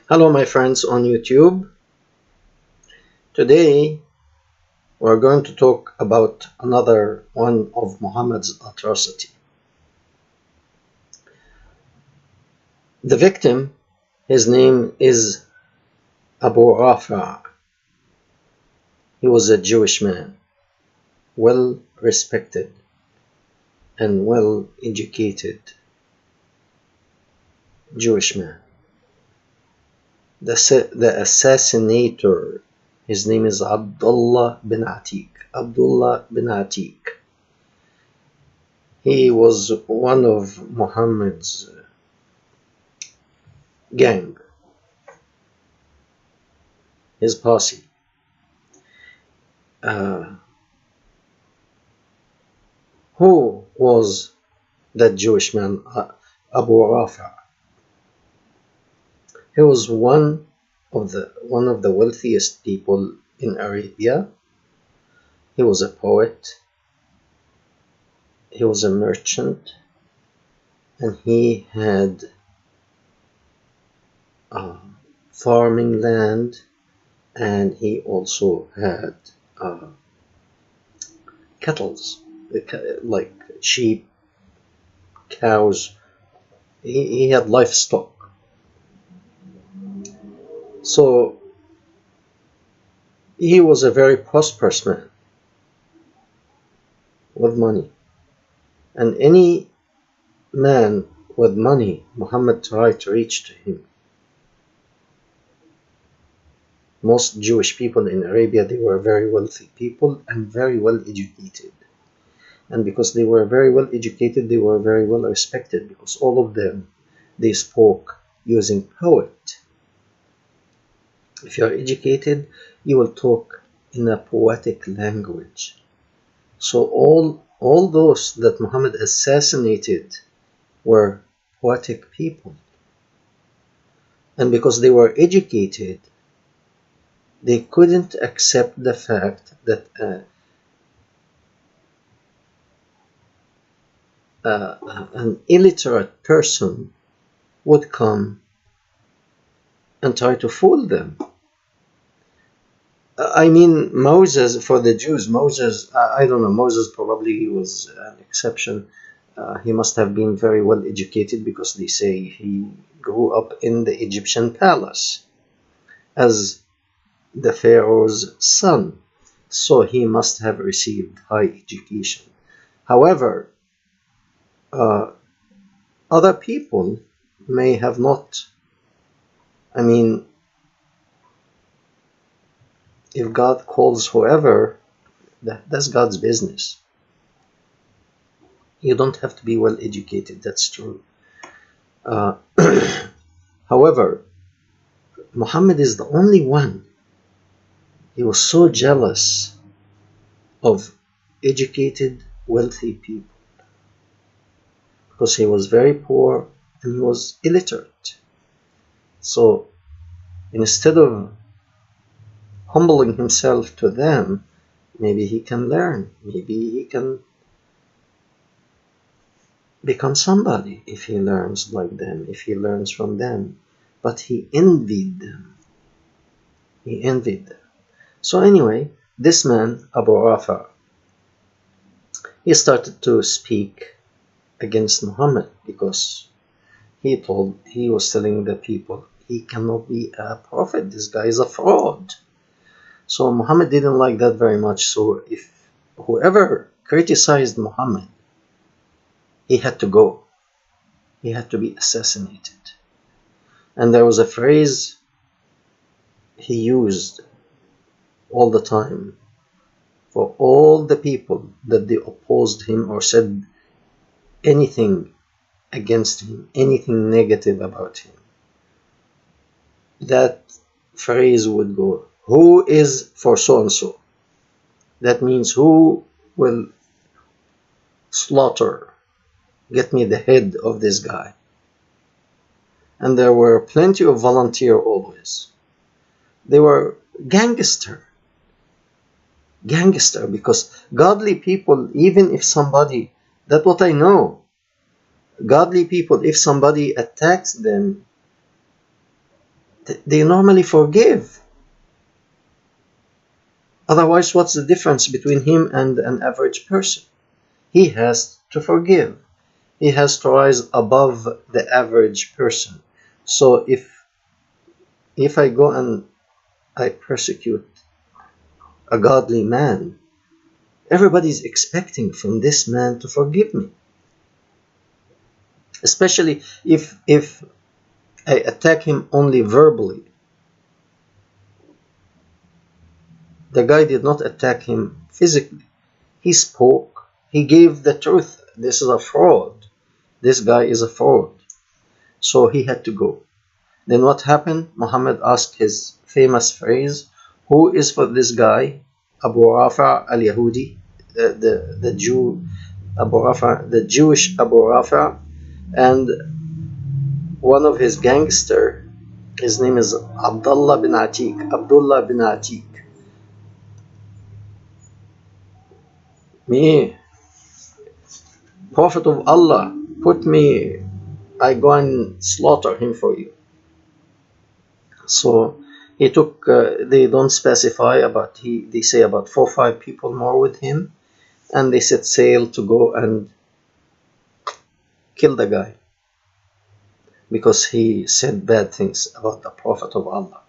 Hello my friends on YouTube. Today we're going to talk about another one of Muhammad's atrocity. The victim, his name is Abu Rafi. He was a Jewish man, well respected and well educated Jewish man. The assassinator, his name is Abdullah bin Atiq. Abdullah bin Atiq. He was one of Muhammad's gang, his posse. Who was that Jewish man, Abu Rafi? He was one of the wealthiest people in Arabia. He was a poet. He was a merchant, and he had farming land, and he also had cattle, like sheep, cows. He had livestock. So he was a very prosperous man with money. And any man with money, Muhammad tried to reach to him. Most Jewish people in Arabia, they were very wealthy people and very well educated. And because they were very well educated, they were very well respected, because all of them, they spoke using poet. If you are educated, you will talk in a poetic language. So all those that Muhammad assassinated were poetic people. And because they were educated, they couldn't accept the fact that an illiterate person would come and try to fool them. I mean, Moses, for the Jews, Moses, I don't know, Moses probably was an exception. He must have been very well educated, because they say he grew up in the Egyptian palace as the Pharaoh's son. So he must have received high education. However, other people may have not. I mean, if God calls whoever, that's God's business. You don't have to be well educated, that's true. However, Muhammad is the only one. He was so jealous of educated, wealthy people, because he was very poor and he was illiterate. So instead of humbling himself to them, maybe he can learn, maybe he can become somebody if he learns like them, if he learns from them. But he envied them. He envied them. So anyway, this man, Abu Rafi, he started to speak against Muhammad, because he was telling the people, he cannot be a prophet, this guy is a fraud. So Muhammad didn't like that very much. So if whoever criticized Muhammad, he had to go. He had to be assassinated. And there was a phrase he used all the time for all the people that they opposed him or said anything against him, anything negative about him. That phrase would go, who is for so-and-so? That means, who will slaughter, get me the head of this guy? And there were plenty of volunteers always. They were gangster, because godly people, even if somebody, that's what I know, godly people, if somebody attacks them, They normally forgive. Otherwise, what's the difference between him and an average person? He has to forgive. He has to rise above the average person. So if I go and I persecute a godly man, everybody's expecting from this man to forgive me. Especially if I attack him only verbally. The guy did not attack him physically. He spoke. He gave the truth. This is a fraud. This guy is a fraud. So he had to go. Then what happened? Muhammad asked his famous phrase, who is for this guy? Abu Rafi al-Yahudi, the Jew, Abu Rafi, the Jewish Abu Rafi, and one of his gangster, his name is Abdullah bin Atiq. Abdullah bin Atiq. Me, Prophet of Allah, put me, I go and slaughter him for you. So he took, they don't specify, but they say about 4 or 5 people more with him, and they set sail to go and kill the guy because he said bad things about the Prophet of Allah.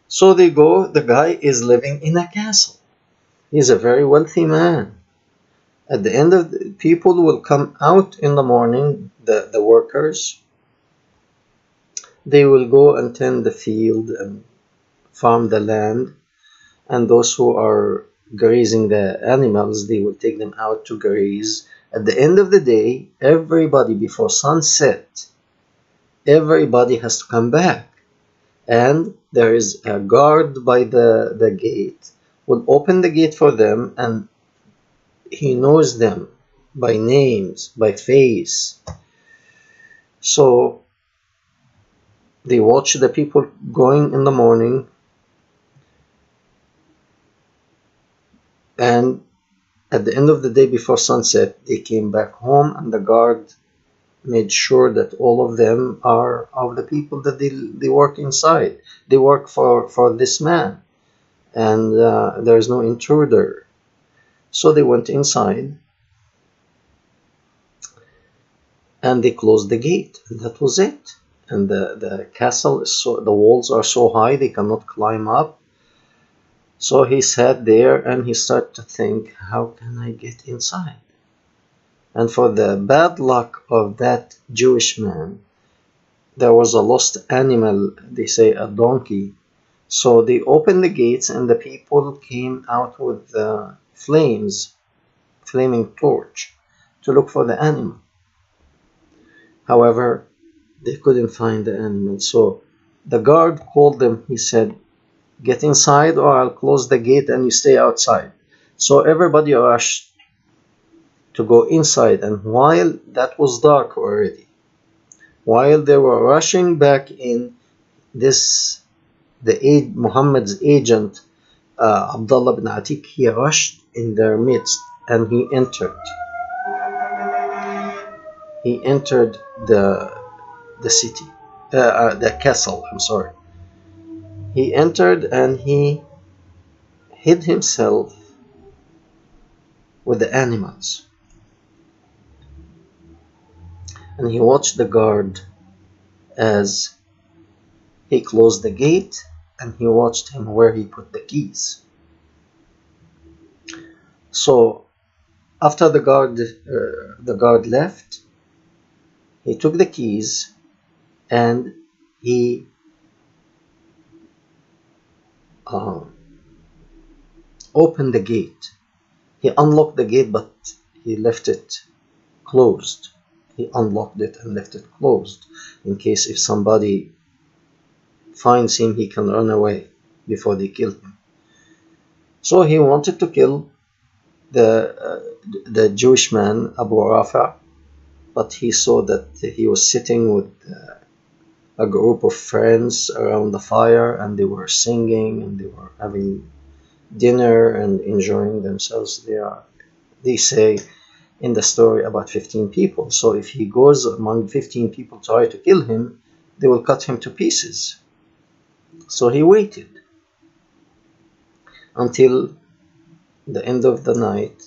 So they go, the guy is living in a castle. He's a very wealthy man. At the end of the, people will come out in the morning, the workers. They will go and tend the field and farm the land. And those who are grazing the animals, they will take them out to graze. At the end of the day, everybody before sunset, everybody has to come back. And there is a guard by the gate, will open the gate for them, and he knows them by names, by face. So they watch the people going in the morning, and at the end of the day before sunset, they came back home, and the guard made sure that all of them are of the people that they work inside. They work for this man, and there is no intruder. So they went inside and they closed the gate, and that was it. And the castle is the walls are so high they cannot climb up. So he sat there and he started to think, how can I get inside? And for the bad luck of that Jewish man, there was a lost animal, they say a donkey. So they opened the gates and the people came out with flaming torch to look for the animal. However, they couldn't find the animal. So the guard called them. He said, get inside or I'll close the gate and you stay outside. So everybody rushed to go inside, and while that was dark already, while they were rushing back in, Muhammad's agent, Abdullah bin Atiq, he rushed in their midst and he entered. He entered the city, the castle, I'm sorry. He entered and he hid himself with the animals. And he watched the guard as he closed the gate, and he watched him where he put the keys. So after the guard left, he took the keys and he opened the gate. He unlocked the gate, but he left it closed. He unlocked it and left it closed in case if somebody finds him, he can run away before they kill him. So he wanted to kill the Jewish man Abu Rafi, but he saw that he was sitting with a group of friends around the fire, and they were singing and they were having dinner and enjoying themselves. They say in the story about 15 people. So if he goes among 15 people try to kill him, they will cut him to pieces. So he waited until the end of the night.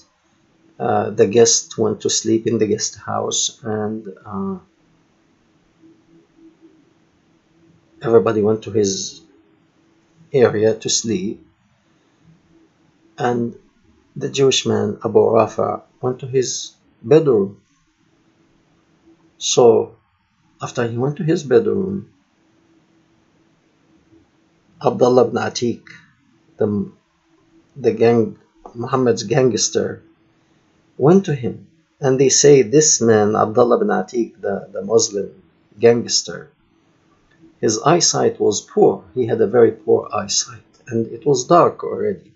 The guest went to sleep in the guest house, and everybody went to his area to sleep, and the Jewish man Abu Rafi went to his bedroom. So after he went to his bedroom, Abdullah ibn Atiq, Muhammad's gangster, went to him, and they say this man Abdullah ibn Atiq, the Muslim gangster, his eyesight was poor. He had a very poor eyesight, and it was dark already.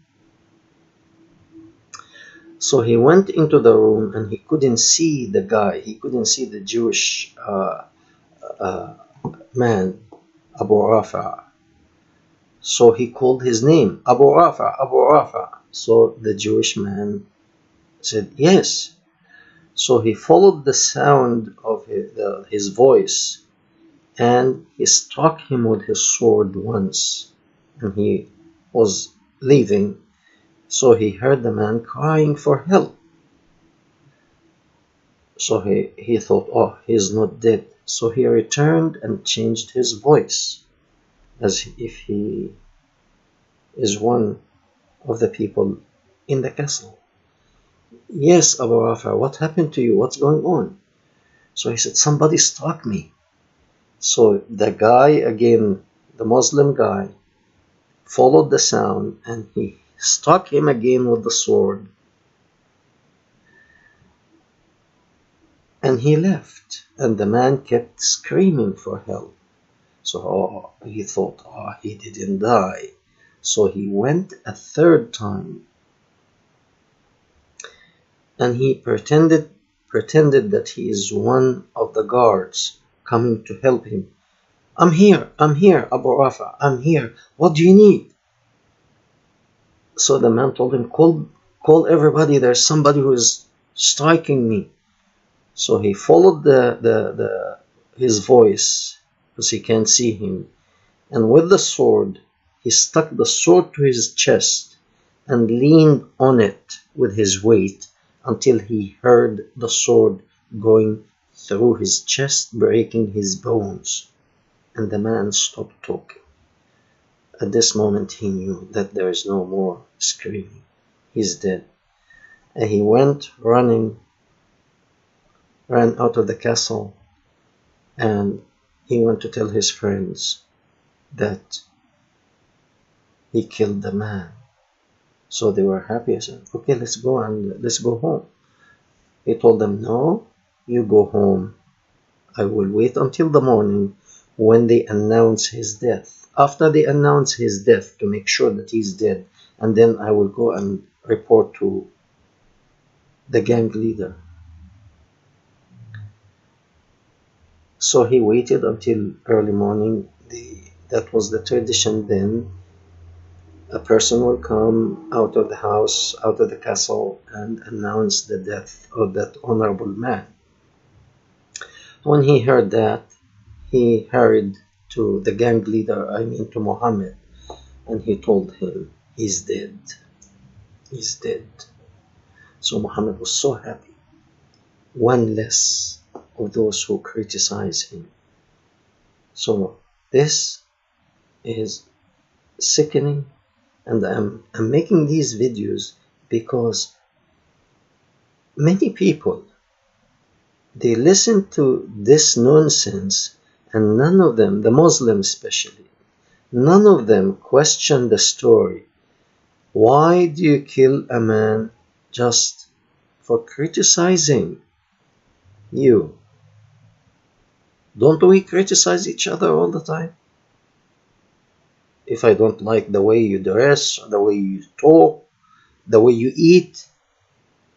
So he went into the room, and he couldn't see the guy. He couldn't see the Jewish man, Abu Rafi. So he called his name, Abu Rafi, Abu Rafi. So the Jewish man said, yes. So he followed the sound of his voice, and he struck him with his sword once, and he was leaving. So he heard the man crying for help. So he thought, oh, he's not dead. So he returned and changed his voice, as if he is one of the people in the castle. Yes, Abu Rafi, what happened to you? What's going on? So he said, somebody struck me. So the guy, again, the Muslim guy, followed the sound, and he struck him again with the sword. And he left, and the man kept screaming for help. So he thought, he didn't die. So he went a third time, and he pretended that he is one of the guards coming to help him. I'm here, Abu Rafi, I'm here. What do you need? So the man told him, call everybody, there's somebody who is striking me. So he followed his voice, because he can't see him, and with the sword, he stuck the sword to his chest and leaned on it with his weight until he heard the sword going through his chest, breaking his bones. And the man stopped talking. At this moment, he knew that there is no more screaming. He's dead. And he went ran out of the castle, and he went to tell his friends that he killed the man. So they were happy. I said, okay, let's go home. He told them, no, you go home. I will wait until the morning when they announce his death. After they announce his death, to make sure that he's dead, and then I will go and report to the gang leader. So he waited until early morning. That was the tradition then. A person will come out of the house, out of the castle, and announce the death of that honorable man. When he heard that, he hurried to the gang leader, to Muhammad, and he told him, he's dead. He's dead. So Muhammad was so happy. One less of those who criticize him. So this is sickening, and I'm making these videos because many people, they listen to this nonsense, and none of them, the Muslims especially, none of them question the story. Why do you kill a man just for criticizing you? Don't we criticize each other all the time? If I don't like the way you dress, the way you talk, the way you eat,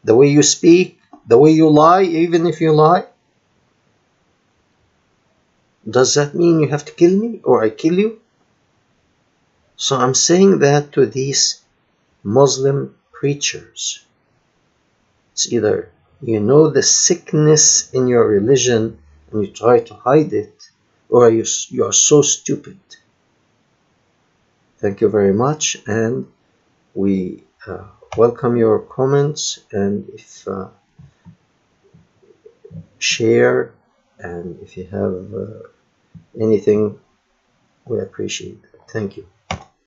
the way you speak, the way you lie, even if you lie, does that mean you have to kill me or I kill you? So I'm saying that to these Muslim preachers. It's either you know the sickness in your religion and you try to hide it, or you are so stupid. Thank you very much, and we welcome your comments, and if share, and if you have anything, we appreciate it. Thank you.